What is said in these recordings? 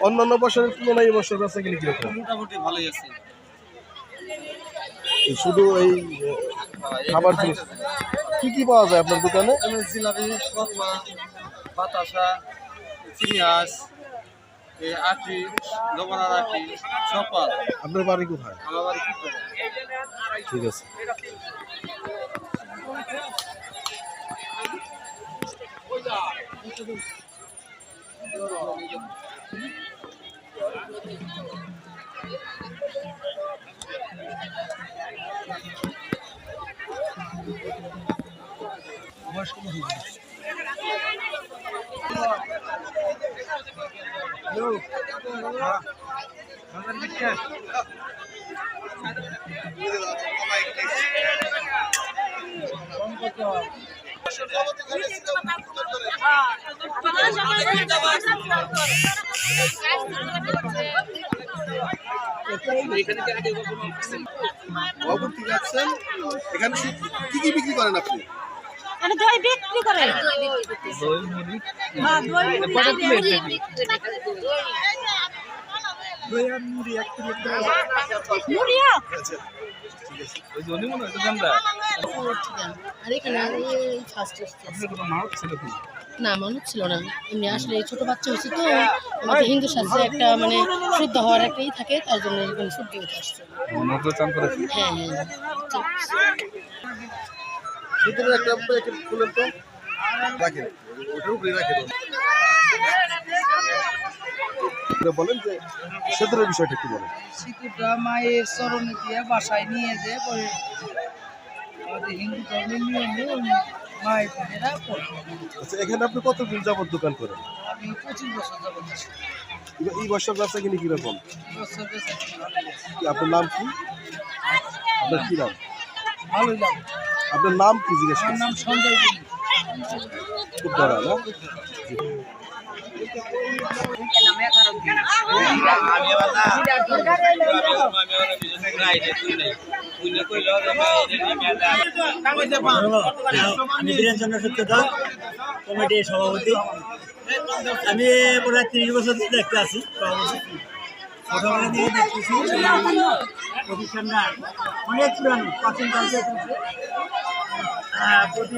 অন্যান্য বছরের তুলনায় এই বছর বেচা কিনে কিরকম? মোটামুটি ভালোই আছে। শুধু এই খাবার জিনিস কি কি পাওয়া যায় আপনার দোকানে? জিলাপি, কদমা, বাতাসা, চিনিয়াস, আটি, লবণার আটি সব পাওয়া যায়। আপনার বাড়ি কোথায়? আমার বাড়ি কি করে? ঠিক আছে। এখানে কি কি বিক্রি করেন আপনি? দই বিক্রি করে। না মানুষ ছিল না, এমনি আসলে ছোট বাচ্চা হয়েছে তো আমাদের হিন্দু শাস্ত্রে একটা মানে শুদ্ধ হওয়ার একটাই থাকে, তার জন্য এরকম শুদ্ধ হতে আসছে। হ্যাঁ হ্যাঁ ভিতরে একটা খুলেন তো, রাখেন ওটার উপরে রাখেন। বলেন যে সেতুরের বিষয়টা কি বলেন? সেতুটা মায়ের চরণে দিয়ে বাসায় নিয়ে যে পরে আমাদের হিন্দু ধর্মের নিয়মে মায়ের বোনেরা পড়ে। আচ্ছা, এখানে আপনি কতদিন যাবত দোকান করেন? আমি 25 বছর যাবত আছি। এই বছর ব্যবসা কিনে কিরকম? বছর বেচা কিনে ভালোই আছে। আপনার নাম কি? আপনার কি নাম? ভালোই লাগে। আপনার নাম কি জিজ্ঞেস আমার করছেন? নাম সঞ্জয় বিলি। খুব বড় না? আমি বীরেন্দ্র সূত্রধর, কমিটির সভাপতি। আমি প্রায় 30 বছর ধরে দেখতে আছি সভাপতি। ছোটবেলা থেকে দেখতেছি প্রতিষ্ঠানটা অনেক পুরানো, প্রাচীন কাল থেকে চলছে। প্রতি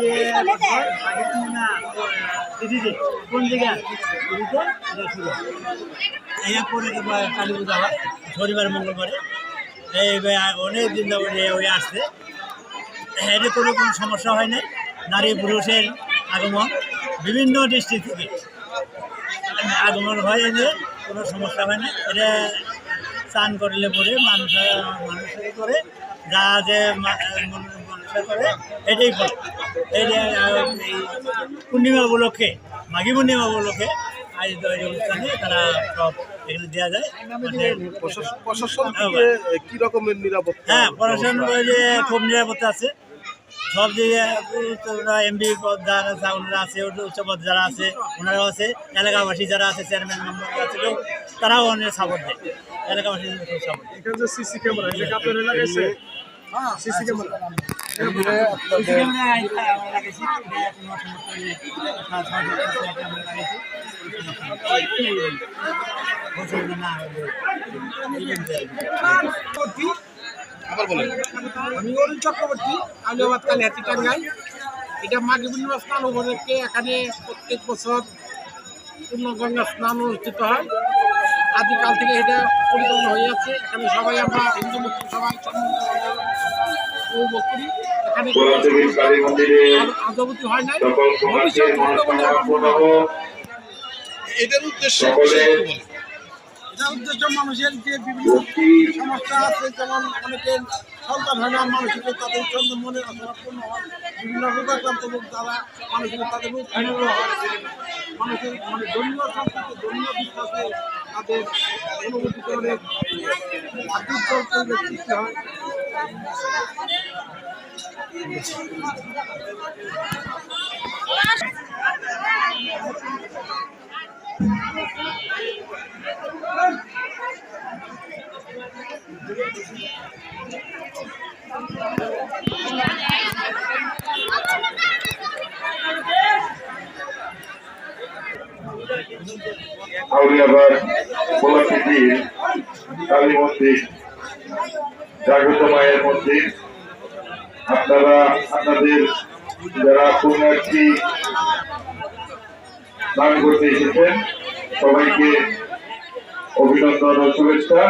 বছর আগে না তিথিতে কোন জায়গায় তিথিতে এরপরে কালী পূজা হয় শনিবার মঙ্গলবারে। এই অনেক দিন যাবত হয়ে আসছে, এর কোনো সমস্যা হয় না। নারী পুরুষের আগমন বিভিন্ন ডিস্ট্রিক্ট থেকে আগমন হয়, এনে কোনো সমস্যা হয় না। এটা চান করলে পরে মানুষের করে যা যে মানুষের করে এটাই করে। এই পূর্ণিমা উপলক্ষে, মাঘী পূর্ণিমা উপলক্ষে আয়োজিত এই অনুষ্ঠানে তারা সব এখানে দেওয়া যায়। প্রশাসন থেকে কি রকমের নিরাপত্তা? হ্যাঁ, প্রশাসন খুব নিরাপত্তা আছে। সব জায়গায় এমপি যারা ওনারা আছে, উচ্চপদ যারা আছে ওনারাও আছে, এলাকাবাসী যারা আছে, চেয়ারম্যান মেম্বার আছে, তারাও অনেক সাপোর্ট দেয়। এলাকাবাসী সাপোর্ট দেয়। এখানে যে সিসি ক্যামেরা, এটা আপনার লাগাইছে? সিসি ক্যামেরা আবার বলেন। আমি অরুণ চক্রবর্তী, আলিয়াবাদ কালিহাতি টাঙ্গাই। এটা মাঘী পূর্ণিমা স্নান উপলক্ষে এখানে প্রত্যেক বছর পূর্ণগঙ্গা স্নান অনুষ্ঠিত হয়। আদিকাল থেকে এটা পরিচালনা হয়ে যাচ্ছে। এখানে সবাই আমরা হিন্দু মুসলিম সবাই উপভোগ করি। এখানে আজবতি হয় নাই, ভবিষ্যৎ হবে বলে আমার মনে হয়। এটার উদ্দেশ্য এটা উদ্দেশ্য মানুষের যে বিভিন্ন সমস্যা আছে, যেমন অনেকের সন্তান হয় না, মানসিক তাদের সন্তান মনের আশা পূর্ণ হয়, বিভিন্ন রোগাক্রান্ত লোক দ্বারা মানসিক তাদের রোগ দূর হয়, মানুষের মানে ধর্মীয় সংস্কৃতি ধর্মীয় বিশ্বাসে তাদের অনুভূতিতে অনেক আত্মোজ্জ্বল পরিবেশ সৃষ্টি হয়। আউলিয়াবাদ ভোলাপিটির কালী মন্দির জাগ্রত মায়ের মন্দির। আপনারা আপনাদের যারা পুণ্যার্থী দান করতে এসেছেন সবাইকে অভিনন্দন ও শুভেচ্ছা।